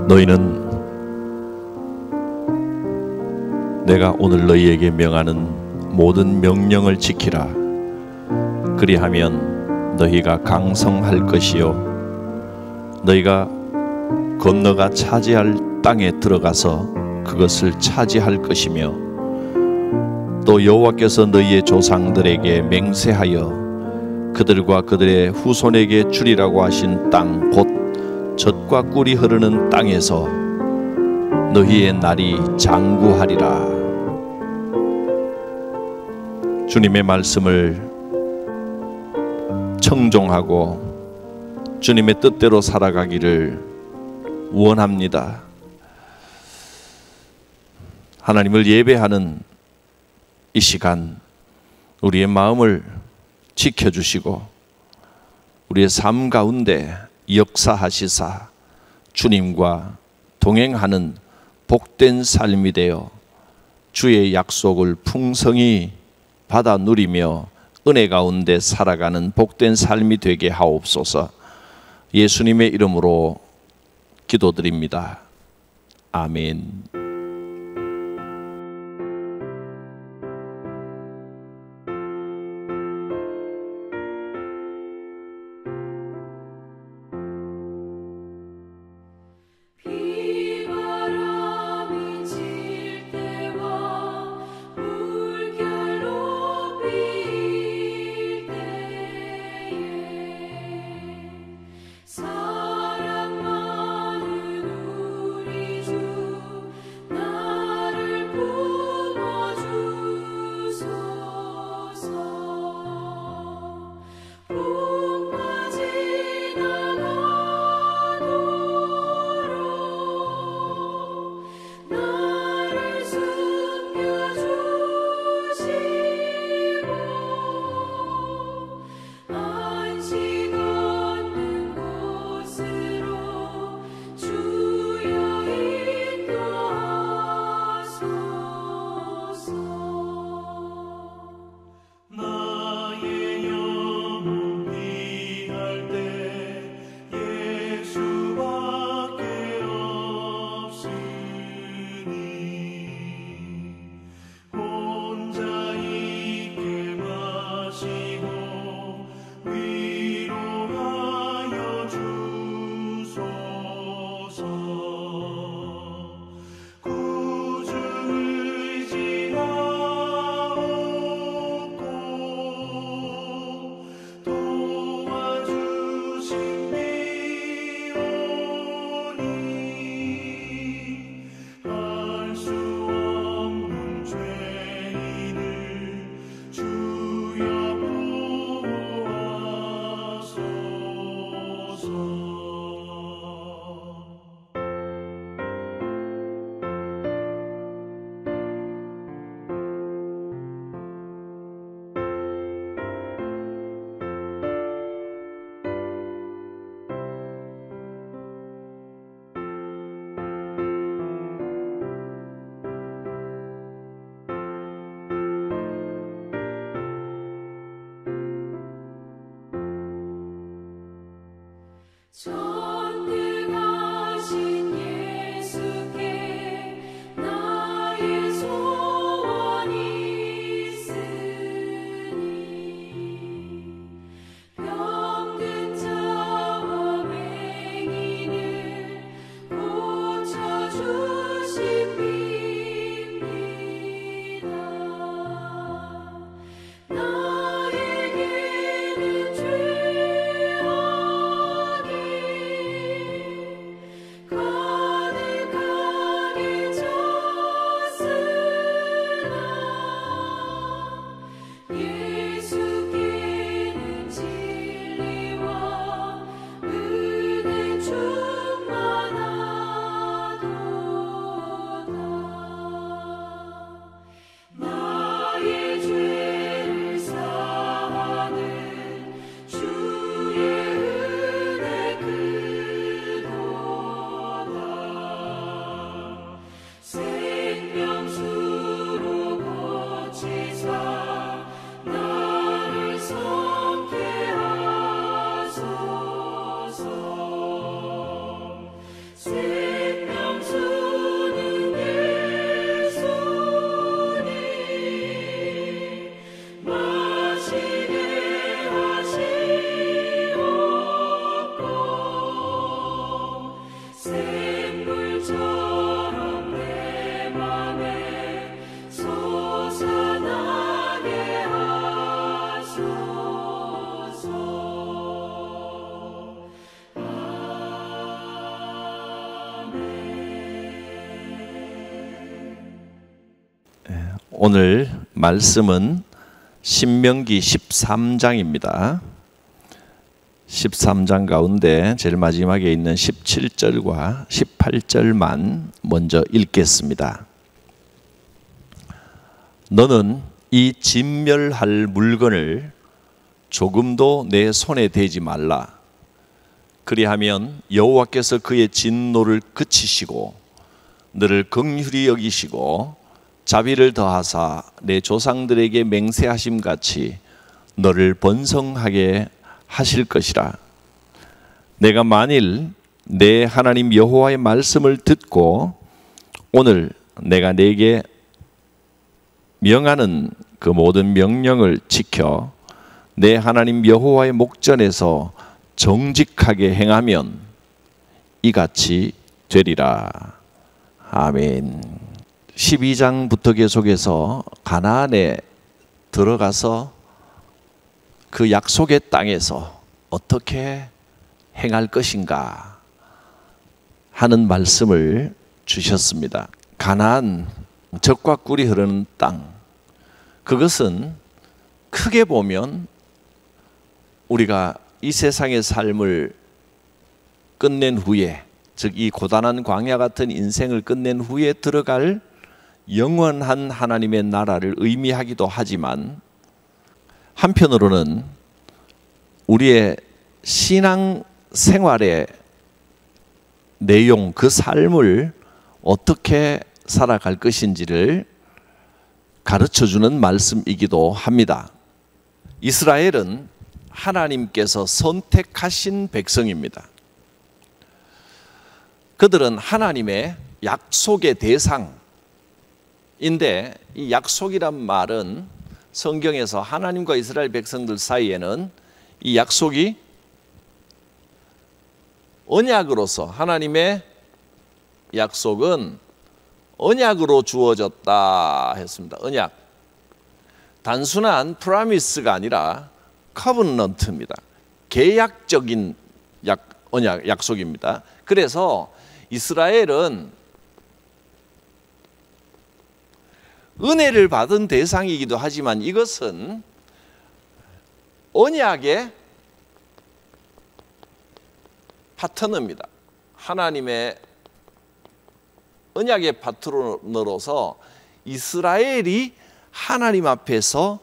너희는 내가 오늘 너희에게 명하는 모든 명령을 지키라. 그리하면 너희가 강성할 것이요 너희가 건너가 차지할 땅에 들어가서 그것을 차지할 것이며, 또 여호와께서 너희의 조상들에게 맹세하여 그들과 그들의 후손에게 주리라고 하신 땅, 곧 젖과 꿀이 흐르는 땅에서 너희의 날이 장구하리라. 주님의 말씀을 청종하고 주님의 뜻대로 살아가기를 원합니다. 하나님을 예배하는 이 시간, 우리의 마음을 지켜주시고 우리의 삶 가운데 역사하시사 주님과 동행하는 복된 삶이 되어 주의 약속을 풍성히 받아 누리며 은혜 가운데 살아가는 복된 삶이 되게 하옵소서. 예수님의 이름으로 기도드립니다. 아멘. 전능하신 예수께 나의 소원이 있으니 병든 자와 맹인을 고쳐주십니다. 나에게는 죄악이 오늘 말씀은 신명기 13장입니다. 13장 가운데 제일 마지막에 있는 17절과 18절만 먼저 읽겠습니다. 너는 이 진멸할 물건을 조금도 내 손에 대지 말라. 그리하면 여호와께서 그의 진노를 그치시고 너를 긍휼히 여기시고 자비를 더하사 내 조상들에게 맹세하심 같이 너를 번성하게 하실 것이라. 내가 만일 내 하나님 여호와의 말씀을 듣고 오늘 내가 네게 명하는 그 모든 명령을 지켜 내 하나님 여호와의 목전에서 정직하게 행하면 이같이 되리라. 아멘. 12장부터 계속해서 가나안에 들어가서 그 약속의 땅에서 어떻게 행할 것인가 하는 말씀을 주셨습니다. 가나안, 젖과 꿀이 흐르는 땅, 그것은 크게 보면 우리가 이 세상의 삶을 끝낸 후에, 즉 이 고단한 광야 같은 인생을 끝낸 후에 들어갈 영원한 하나님의 나라를 의미하기도 하지만 한편으로는 우리의 신앙 생활의 내용, 그 삶을 어떻게 살아갈 것인지를 가르쳐주는 말씀이기도 합니다. 이스라엘은 하나님께서 선택하신 백성입니다. 그들은 하나님의 약속의 대상인데, 이 약속이란 말은 성경에서 하나님과 이스라엘 백성들 사이에는 이 약속이 언약으로서, 하나님의 약속은 언약으로 주어졌다 했습니다. 언약. 단순한 프라미스가 아니라 커버넌트입니다. 계약적인 언약, 약속입니다. 그래서 이스라엘은 은혜를 받은 대상이기도 하지만 이것은 언약의 파트너입니다. 하나님의 언약의 파트너로서 이스라엘이 하나님 앞에서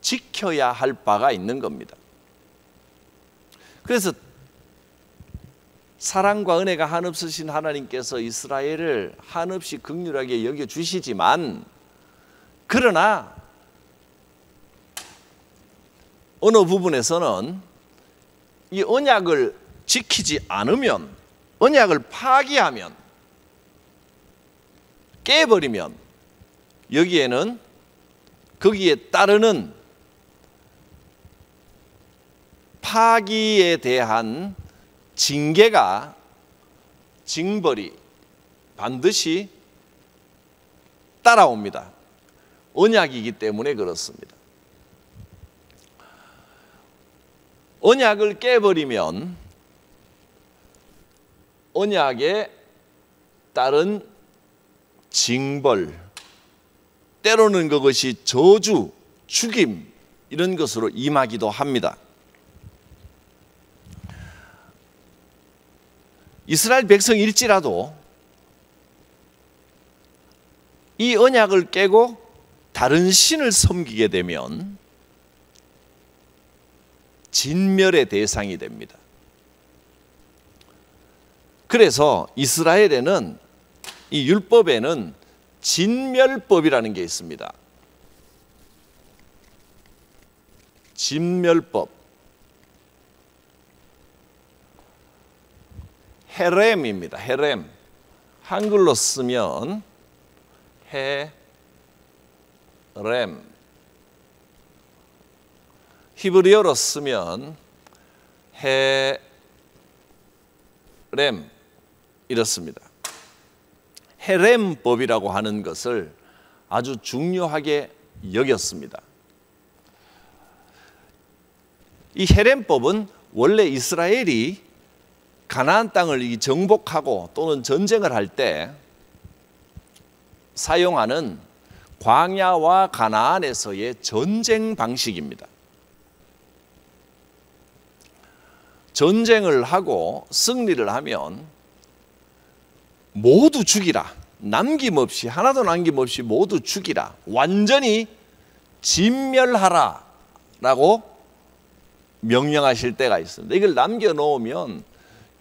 지켜야 할 바가 있는 겁니다. 그래서 사랑과 은혜가 한없으신 하나님께서 이스라엘을 한없이 긍휼하게 여겨주시지만, 그러나 어느 부분에서는 이 언약을 지키지 않으면, 언약을 파기하면, 깨버리면 거기에 따르는 파기에 대한 징계가, 징벌이 반드시 따라옵니다. 언약이기 때문에 그렇습니다. 언약을 깨버리면 언약에 따른 징벌, 때로는 그것이 저주, 죽임, 이런 것으로 임하기도 합니다. 이스라엘 백성일지라도 이 언약을 깨고 다른 신을 섬기게 되면 진멸의 대상이 됩니다. 그래서 이스라엘에는, 이 율법에는 진멸법이라는 게 있습니다. 진멸법. 헤렘입니다. 헤렘. 한글로 쓰면 헤렘. 히브리어로 쓰면 헤렘. 이렇습니다. 헤렘법이라고 하는 것을 아주 중요하게 여겼습니다. 이 헤렘법은 원래 이스라엘이 가나안 땅을 정복하고 또는 전쟁을 할 때 사용하는 광야와 가나안에서의 전쟁 방식입니다. 전쟁을 하고 승리를 하면 모두 죽이라. 남김없이, 하나도 남김없이 모두 죽이라. 완전히 진멸하라 라고 명령하실 때가 있습니다. 이걸 남겨놓으면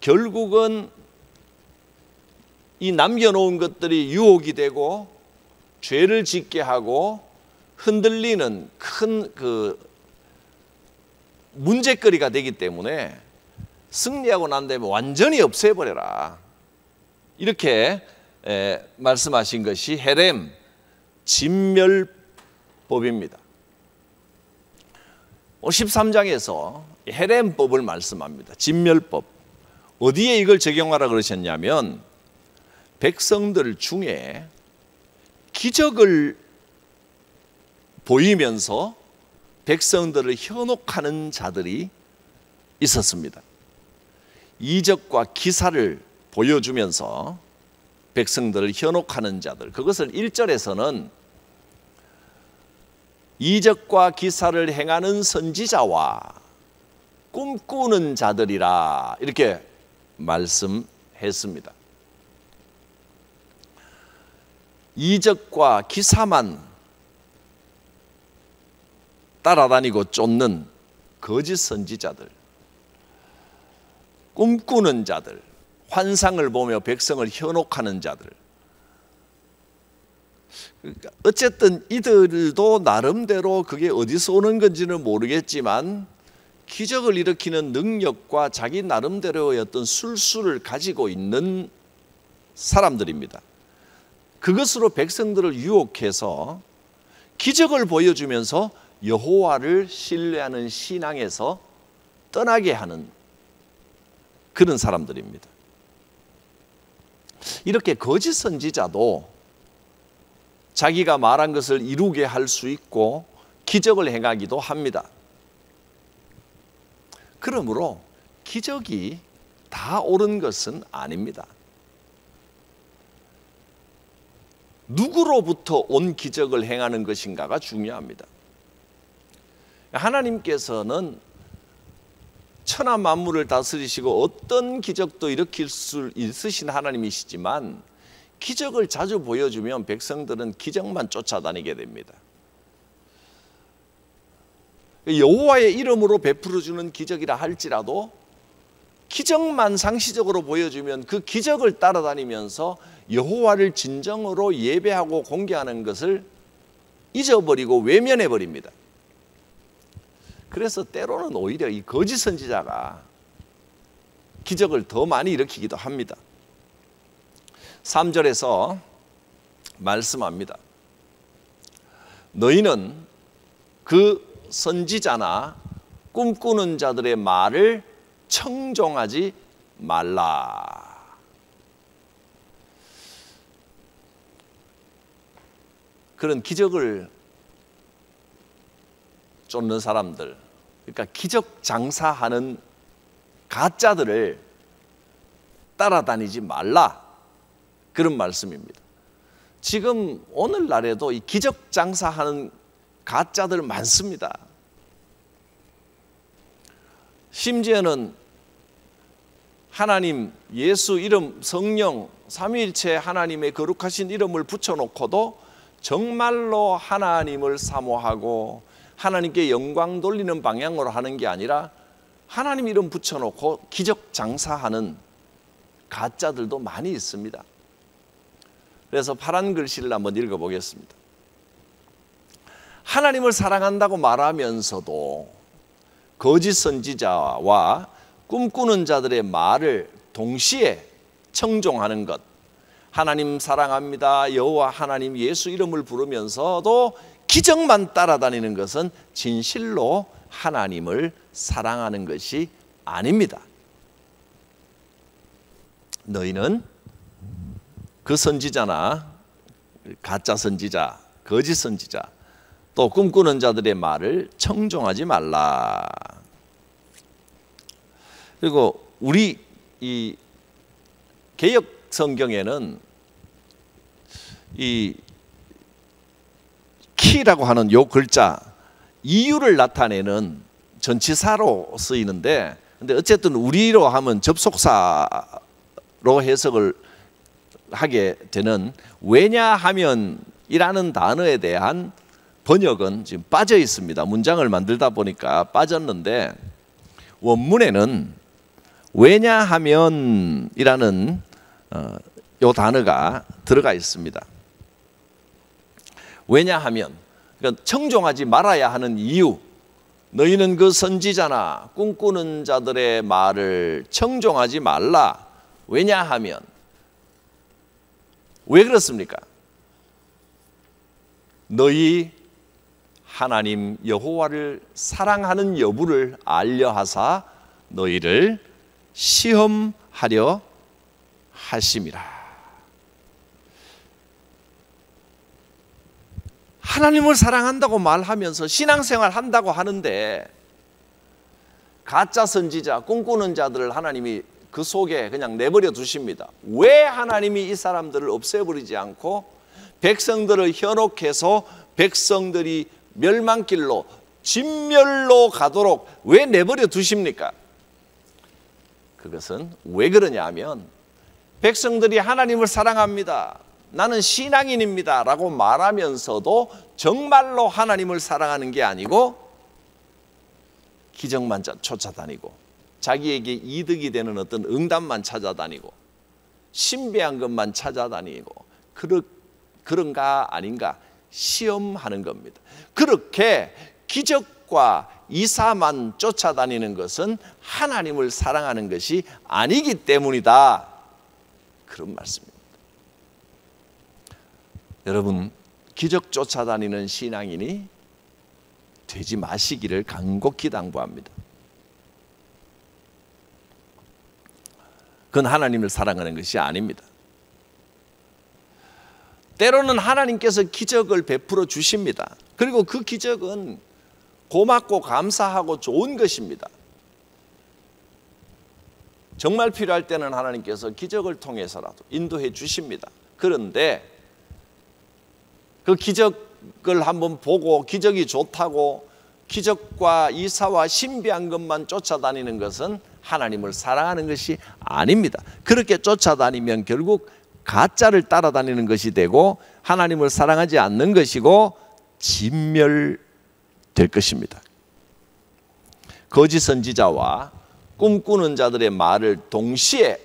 결국은 이 남겨놓은 것들이 유혹이 되고 죄를 짓게 하고 흔들리는 큰 문제거리가 되기 때문에 승리하고 난 다음에 완전히 없애버려라. 이렇게 말씀하신 것이 헤렘 진멸법입니다. 13장에서 헤렘법을 말씀합니다. 진멸법. 어디에 이걸 적용하라 그러셨냐면 백성들 중에 기적을 보이면서 백성들을 현혹하는 자들이 있었습니다. 이적과 기사를 보여주면서 백성들을 현혹하는 자들, 그것을 1절에서는 이적과 기사를 행하는 선지자와 꿈꾸는 자들이라 이렇게 말씀했습니다. 이적과 기사만 따라다니고 쫓는 거짓 선지자들, 꿈꾸는 자들, 환상을 보며 백성을 현혹하는 자들. 그러니까 어쨌든 이들도 나름대로 그게 어디서 오는 건지는 모르겠지만 기적을 일으키는 능력과 자기 나름대로의 어떤 술수를 가지고 있는 사람들입니다. 그것으로 백성들을 유혹해서 기적을 보여주면서 여호와를 신뢰하는 신앙에서 떠나게 하는 그런 사람들입니다. 이렇게 거짓 선지자도 자기가 말한 것을 이루게 할 수 있고 기적을 행하기도 합니다. 그러므로 기적이 다 옳은 것은 아닙니다. 누구로부터 온 기적을 행하는 것인가가 중요합니다. 하나님께서는 천하 만물을 다스리시고 어떤 기적도 일으킬 수 있으신 하나님이시지만 기적을 자주 보여주면 백성들은 기적만 쫓아다니게 됩니다. 여호와의 이름으로 베풀어주는 기적이라 할지라도 기적만 상시적으로 보여주면 그 기적을 따라다니면서 여호와를 진정으로 예배하고 공개하는 것을 잊어버리고 외면해버립니다. 그래서 때로는 오히려 이 거짓 선지자가 기적을 더 많이 일으키기도 합니다. 3절에서 말씀합니다. 너희는 그 선지자나 꿈꾸는 자들의 말을 청종하지 말라. 그런 기적을 쫓는 사람들, 그러니까 기적 장사하는 가짜들을 따라다니지 말라, 그런 말씀입니다. 지금 오늘날에도 이 기적 장사하는 가짜들 많습니다. 심지어는 하나님, 예수 이름, 성령, 삼위일체 하나님의 거룩하신 이름을 붙여놓고도 정말로 하나님을 사모하고 하나님께 영광 돌리는 방향으로 하는 게 아니라 하나님 이름 붙여놓고 기적 장사하는 가짜들도 많이 있습니다. 그래서 파란 글씨를 한번 읽어보겠습니다. 하나님을 사랑한다고 말하면서도 거짓 선지자와 꿈꾸는 자들의 말을 동시에 청종하는 것, 하나님 사랑합니다, 여호와 하나님 예수 이름을 부르면서도 기적만 따라다니는 것은 진실로 하나님을 사랑하는 것이 아닙니다. 너희는 그 선지자나 가짜 선지자, 거짓 선지자, 또 꿈꾸는 자들의 말을 청종하지 말라. 그리고 우리 이 개역 성경에는 이 P라고 하는 요 글자, 이유를 나타내는 전치사로 쓰이는데, 근데 어쨌든 우리로 하면 접속사로 해석을 하게 되는 왜냐하면이라는 단어에 대한 번역은 지금 빠져 있습니다. 문장을 만들다 보니까 빠졌는데, 원문에는 왜냐하면이라는 요 단어가 들어가 있습니다. 왜냐하면, 그러니까 청종하지 말아야 하는 이유, 너희는 그 선지자나 꿈꾸는 자들의 말을 청종하지 말라. 왜냐하면, 왜 그렇습니까? 너희 하나님 여호와를 사랑하는 여부를 알려하사 너희를 시험하려 하심이라. 하나님을 사랑한다고 말하면서 신앙생활 한다고 하는데, 가짜 선지자, 꿈꾸는 자들을 하나님이 그 속에 그냥 내버려 두십니다. 왜 하나님이 이 사람들을 없애버리지 않고 백성들을 현혹해서 백성들이 멸망길로, 진멸로 가도록 왜 내버려 두십니까? 그것은 왜 그러냐 하면, 백성들이 하나님을 사랑합니다, 나는 신앙인입니다 라고 말하면서도 정말로 하나님을 사랑하는 게 아니고 기적만 쫓아다니고 자기에게 이득이 되는 어떤 응답만 찾아다니고 신비한 것만 찾아다니고 그런가 아닌가 시험하는 겁니다. 그렇게 기적과 이사만 쫓아다니는 것은 하나님을 사랑하는 것이 아니기 때문이다, 그런 말씀입니다. 여러분, 기적 쫓아다니는 신앙인이 되지 마시기를 간곡히 당부합니다. 그건 하나님을 사랑하는 것이 아닙니다. 때로는 하나님께서 기적을 베풀어 주십니다. 그리고 그 기적은 고맙고 감사하고 좋은 것입니다. 정말 필요할 때는 하나님께서 기적을 통해서라도 인도해 주십니다. 그런데 그 기적을 한번 보고 기적이 좋다고 기적과 이사와 신비한 것만 쫓아다니는 것은 하나님을 사랑하는 것이 아닙니다. 그렇게 쫓아다니면 결국 가짜를 따라다니는 것이 되고 하나님을 사랑하지 않는 것이고 진멸될 것입니다. 거짓 선지자와 꿈꾸는 자들의 말을 동시에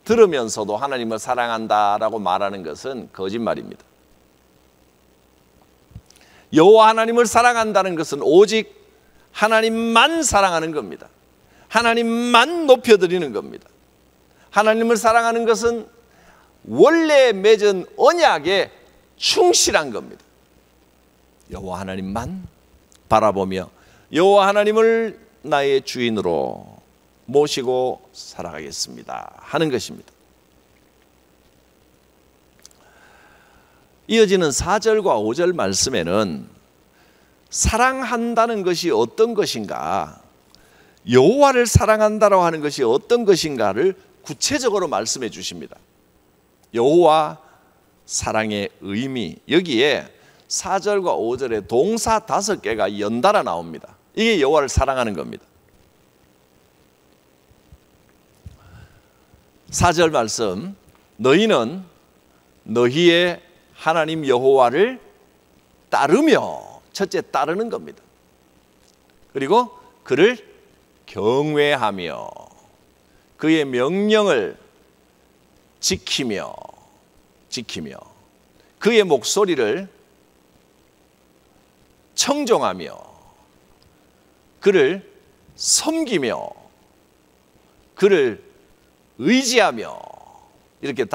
들으면서도 하나님을 사랑한다라고 말하는 것은 거짓말입니다. 여호와 하나님을 사랑한다는 것은 오직 하나님만 사랑하는 겁니다. 하나님만 높여드리는 겁니다. 하나님을 사랑하는 것은 원래 맺은 언약에 충실한 겁니다. 여호와 하나님만 바라보며 여호와 하나님을 나의 주인으로 모시고 살아가겠습니다 하는 것입니다. 이어지는 4절과 5절 말씀에는 사랑한다는 것이 어떤 것인가, 여호와를 사랑한다라고 하는 것이 어떤 것인가를 구체적으로 말씀해 주십니다. 여호와 사랑의 의미, 여기에 4절과 5절에 동사 5개가 연달아 나옵니다. 이게 여호와를 사랑하는 겁니다. 4절 말씀, 너희는 너희의 하나님 여호와를 따르며, 첫째 따르는 겁니다. 그리고 그를 경외하며 그의 명령을 지키며 그의 목소리를 청종하며 그를 섬기며 그를 의지하며, 이렇게 5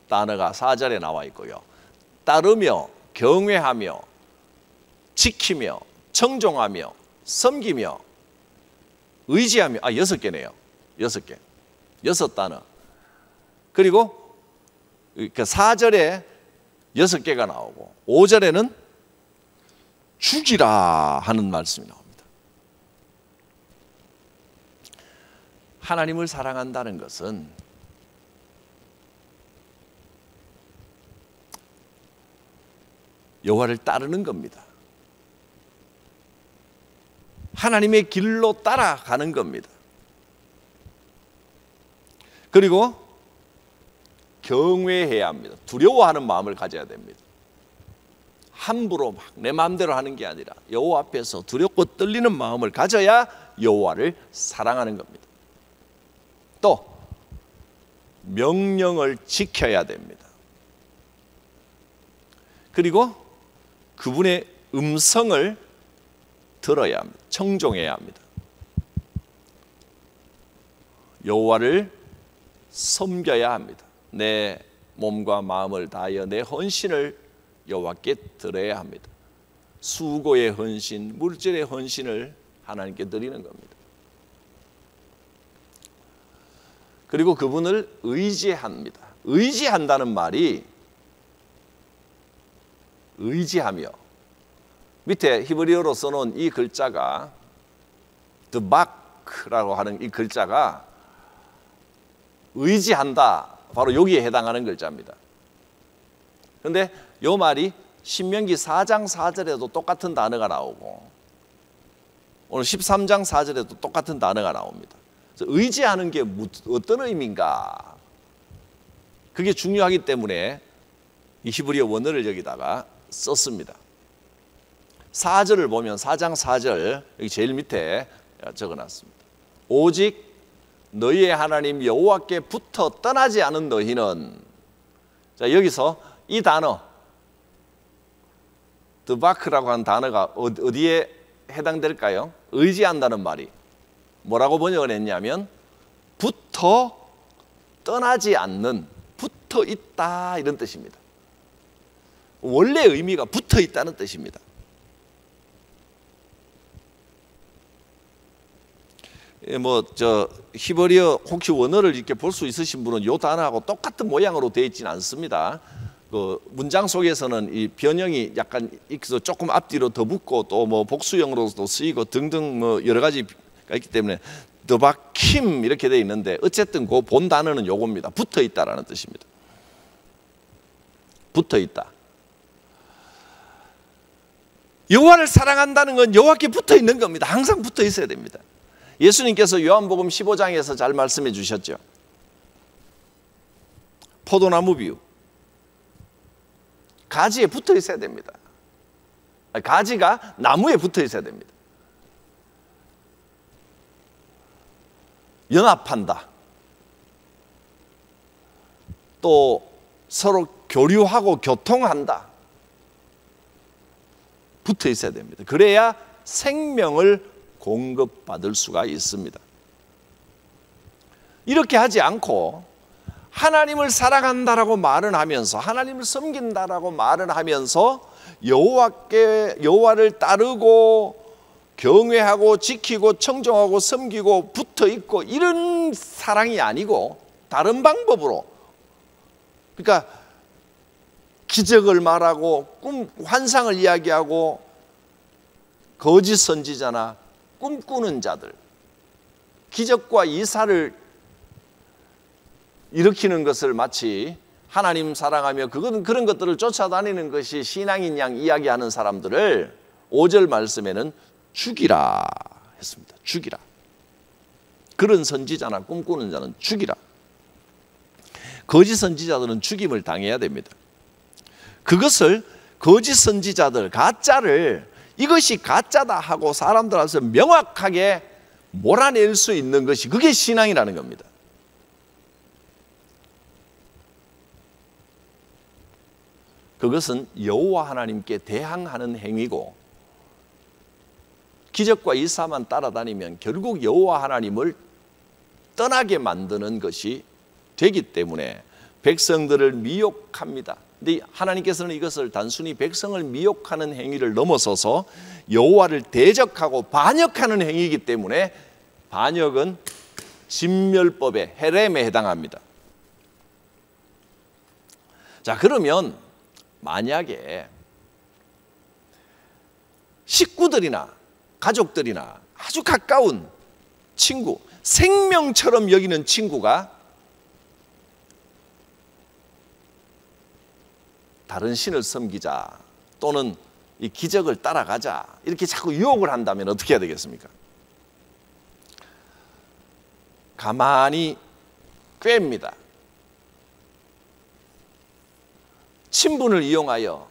단어가 4절에 나와 있고요. 따르며, 경외하며, 지키며, 청종하며, 섬기며, 의지하며, 6개네요. 6개. 6 단어. 그리고 4절에 6개가 나오고 5절에는 죽이라 하는 말씀이 나옵니다. 하나님을 사랑한다는 것은 여호와를 따르는 겁니다. 하나님의 길로 따라가는 겁니다. 그리고 경외해야 합니다. 두려워하는 마음을 가져야 됩니다. 함부로 막 내 마음대로 하는 게 아니라 여호와 앞에서 두렵고 떨리는 마음을 가져야 여호와를 사랑하는 겁니다. 또 명령을 지켜야 됩니다. 그리고 그분의 음성을 들어야 합니다. 청종해야 합니다. 여호와를 섬겨야 합니다. 내 몸과 마음을 다하여 내 헌신을 여호와께 드려야 합니다. 수고의 헌신, 물질의 헌신을 하나님께 드리는 겁니다. 그리고 그분을 의지합니다. 의지한다는 말이 의지하며, 밑에 히브리어로 써놓은 이 글자가 드박라고 하는 이 글자가 의지한다, 바로 여기에 해당하는 글자입니다. 그런데 이 말이 신명기 4장 4절에도 똑같은 단어가 나오고 오늘 13장 4절에도 똑같은 단어가 나옵니다. 그래서 의지하는 게 어떤 의미인가, 그게 중요하기 때문에 이 히브리어 원어를 여기다가 썼습니다. 4절을 보면 4장 4절 여기 제일 밑에 적어놨습니다. 오직 너희의 하나님 여호와께 붙어 떠나지 않은 너희는, 자 여기서 이 단어 드바크라고 하는 단어가 어디에 해당될까요? 의지한다는 말이 뭐라고 번역을 했냐면 붙어 떠나지 않는, 붙어 있다 이런 뜻입니다. 원래 의미가 붙어 있다는 뜻입니다. 히브리어 혹시 원어를 이렇게 볼 수 있으신 분은 이 단어하고 똑같은 모양으로 되어 있지는 않습니다. 그 문장 속에서는 이 변형이 약간 있어서 조금 앞뒤로 더 붙고 또 뭐 복수형으로도 쓰이고 등등 뭐 여러 가지가 있기 때문에 드바킴 이렇게 되어 있는데 어쨌든 그 본 단어는 요겁니다. 붙어 있다라는 뜻입니다. 붙어 있다. 여호와를 사랑한다는 건 여호와께 붙어 있는 겁니다. 항상 붙어 있어야 됩니다. 예수님께서 요한복음 15장에서 잘 말씀해 주셨죠. 포도나무 비유. 가지에 붙어 있어야 됩니다. 가지가 나무에 붙어 있어야 됩니다. 연합한다. 또 서로 교류하고 교통한다. 붙어 있어야 됩니다. 그래야 생명을 공급받을 수가 있습니다. 이렇게 하지 않고 하나님을 사랑한다라고 말은 하면서, 하나님을 섬긴다라고 말은 하면서 여호와를 따르고 경외하고 지키고 청종하고 섬기고 붙어 있고 이런 사랑이 아니고 다른 방법으로, 그러니까 기적을 말하고 환상을 이야기하고 거짓 선지자나 꿈꾸는 자들, 기적과 이사를 일으키는 것을 마치 하나님 사랑하며 그런 것들을 쫓아다니는 것이 신앙인 양 이야기하는 사람들을 5절 말씀에는 죽이라 했습니다. 죽이라. 그런 선지자나 꿈꾸는 자는 죽이라. 거짓 선지자들은 죽임을 당해야 됩니다. 그것을 거짓 선지자들, 가짜를 이것이 가짜다 하고 사람들 앞에서 명확하게 몰아낼 수 있는 것이, 그게 신앙이라는 겁니다. 그것은 여호와 하나님께 대항하는 행위고, 기적과 이사만 따라다니면 결국 여호와 하나님을 떠나게 만드는 것이 되기 때문에 백성들을 미혹합니다. 근데 하나님께서는 이것을 단순히 백성을 미혹하는 행위를 넘어서서 여호와를 대적하고 반역하는 행위이기 때문에 반역은 진멸법의 헤렘에 해당합니다. 자, 그러면 만약에 식구들이나 가족들이나 아주 가까운 친구, 생명처럼 여기는 친구가 다른 신을 섬기자, 또는 이 기적을 따라가자 이렇게 자꾸 유혹을 한다면 어떻게 해야 되겠습니까? 가만히 꿰입니다. 친분을 이용하여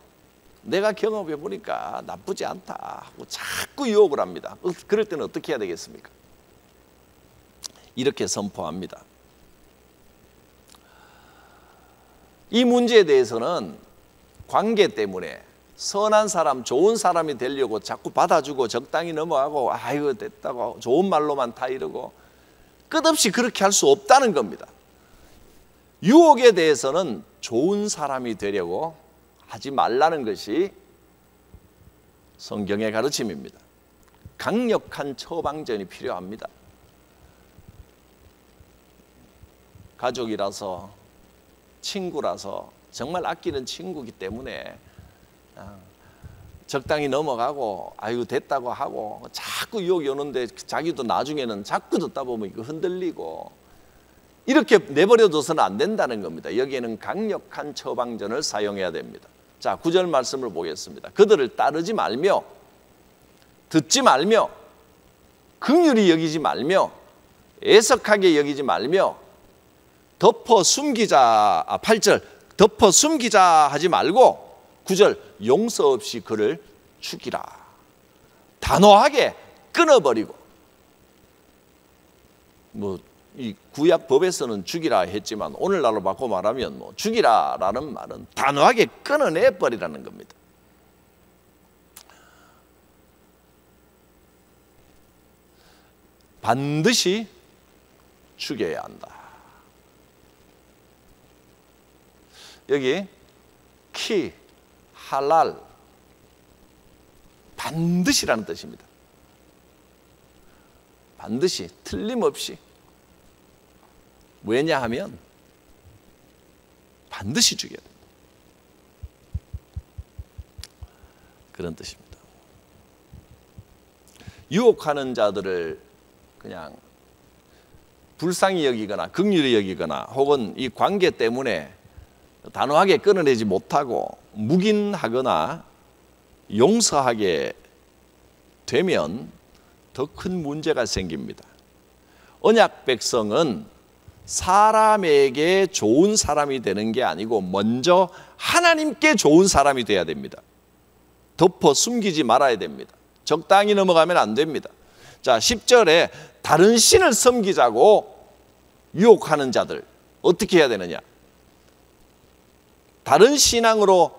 내가 경험해 보니까 나쁘지 않다 하고 자꾸 유혹을 합니다. 그럴 때는 어떻게 해야 되겠습니까? 이렇게 선포합니다. 이 문제에 대해서는 관계 때문에 선한 사람, 좋은 사람이 되려고 자꾸 받아주고 적당히 넘어가고 아이고 됐다고 좋은 말로만 다 이러고 끝없이 그렇게 할 수 없다는 겁니다. 유혹에 대해서는 좋은 사람이 되려고 하지 말라는 것이 성경의 가르침입니다. 강력한 처방전이 필요합니다. 가족이라서 친구라서 정말 아끼는 친구이기 때문에 적당히 넘어가고 아이고 됐다고 하고 자꾸 유혹이 오는데 자기도 나중에는 자꾸 듣다 보면 이거 흔들리고 이렇게 내버려둬서는 안 된다는 겁니다. 여기에는 강력한 처방전을 사용해야 됩니다. 자, 9절 말씀을 보겠습니다. 그들을 따르지 말며 듣지 말며 긍휼히 여기지 말며 애석하게 여기지 말며 8절 덮어 숨기자 하지 말고 9절 용서 없이 그를 죽이라. 단호하게 끊어버리고 이 구약 법에서는 죽이라 했지만 오늘날로 바꿔 말하면 죽이라라는 말은 단호하게 끊어내 버리라는 겁니다. 반드시 죽여야 한다. 여기 키, 할랄, 반드시라는 뜻입니다. 반드시, 틀림없이. 왜냐하면 반드시 죽여야 됩니다. 그런 뜻입니다. 유혹하는 자들을 그냥 불쌍히 여기거나 긍휼히 여기거나 혹은 이 관계 때문에 단호하게 끊어내지 못하고 묵인하거나 용서하게 되면 더 큰 문제가 생깁니다. 언약 백성은 사람에게 좋은 사람이 되는 게 아니고 먼저 하나님께 좋은 사람이 돼야 됩니다. 덮어 숨기지 말아야 됩니다. 적당히 넘어가면 안 됩니다. 자, 10절에 다른 신을 섬기자고 유혹하는 자들 어떻게 해야 되느냐? 다른 신앙으로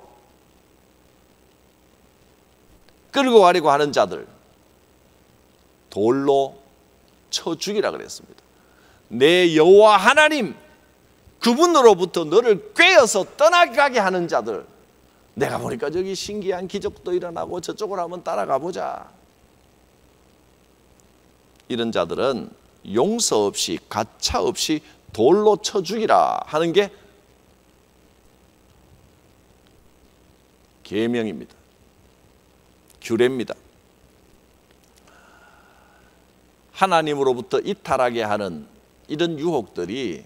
끌고 가려고 하는 자들 돌로 쳐 죽이라 그랬습니다. 내 여호와 하나님 그분으로부터 너를 꿰어서 떠나가게 하는 자들, 내가 보니까 저기 신기한 기적도 일어나고 저쪽으로 한번 따라가 보자. 이런 자들은 용서 없이 가차 없이 돌로 쳐 죽이라 하는 게 계명입니다. 규례입니다. 하나님으로부터 이탈하게 하는 이런 유혹들이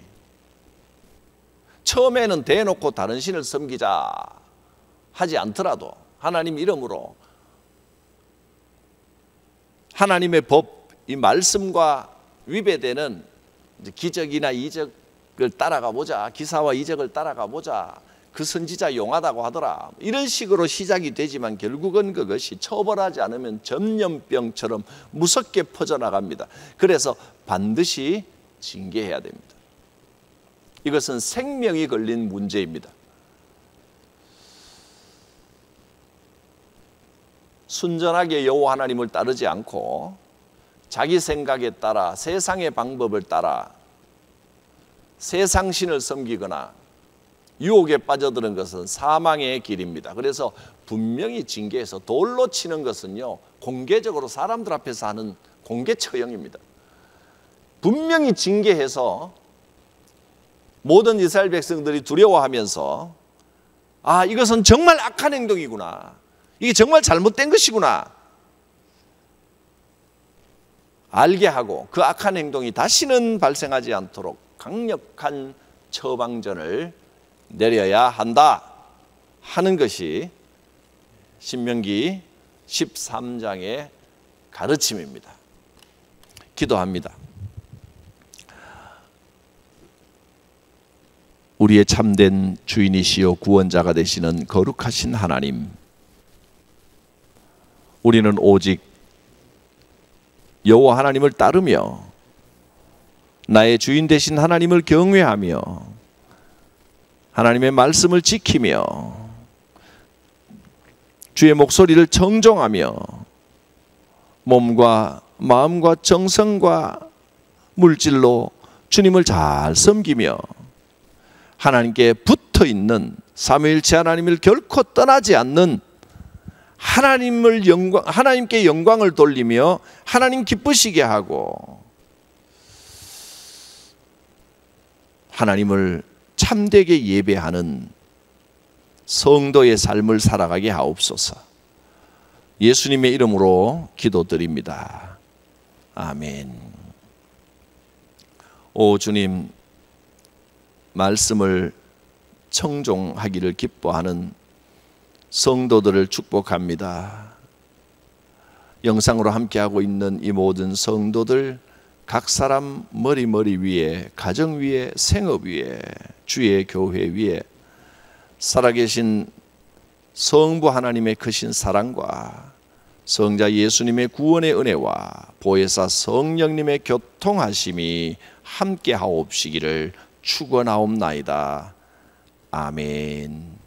처음에는 대놓고 다른 신을 섬기자 하지 않더라도 하나님 이름으로 하나님의 법, 이 말씀과 위배되는 기적이나 이적을 따라가 보자, 기사와 이적을 따라가 보자, 그 선지자 용하다고 하더라, 이런 식으로 시작이 되지만 결국은 그것이 처벌하지 않으면 전염병처럼 무섭게 퍼져나갑니다. 그래서 반드시 징계해야 됩니다. 이것은 생명이 걸린 문제입니다. 순전하게 여호와 하나님을 따르지 않고 자기 생각에 따라 세상의 방법을 따라 세상신을 섬기거나 유혹에 빠져드는 것은 사망의 길입니다. 그래서 분명히 징계해서 돌로 치는 것은요, 공개적으로 사람들 앞에서 하는 공개 처형입니다. 분명히 징계해서 모든 이스라엘 백성들이 두려워하면서 아, 이것은 정말 악한 행동이구나, 이게 정말 잘못된 것이구나 알게 하고 그 악한 행동이 다시는 발생하지 않도록 강력한 처방전을 내려야 한다 하는 것이 신명기 13장의 가르침입니다. 기도합니다. 우리의 참된 주인이시요 구원자가 되시는 거룩하신 하나님, 우리는 오직 여호와 하나님을 따르며 나의 주인 되신 하나님을 경외하며 하나님의 말씀을 지키며 주의 목소리를 청종하며 몸과 마음과 정성과 물질로 주님을 잘 섬기며 하나님께 붙어있는 삼위일체 하나님을 결코 떠나지 않는 하나님께 영광을 돌리며 하나님 기쁘시게 하고 하나님을 참되게 예배하는 성도의 삶을 살아가게 하옵소서. 예수님의 이름으로 기도드립니다. 아멘. 오 주님, 말씀을 청종하기를 기뻐하는 성도들을 축복합니다. 영상으로 함께하고 있는 이 모든 성도들 각 사람 머리 위에, 가정 위에, 생업 위에, 주의 교회 위에 살아계신 성부 하나님의 크신 사랑과 성자 예수님의 구원의 은혜와 보혜사 성령님의 교통하심이 함께 하옵시기를 축원하옵나이다. 아멘.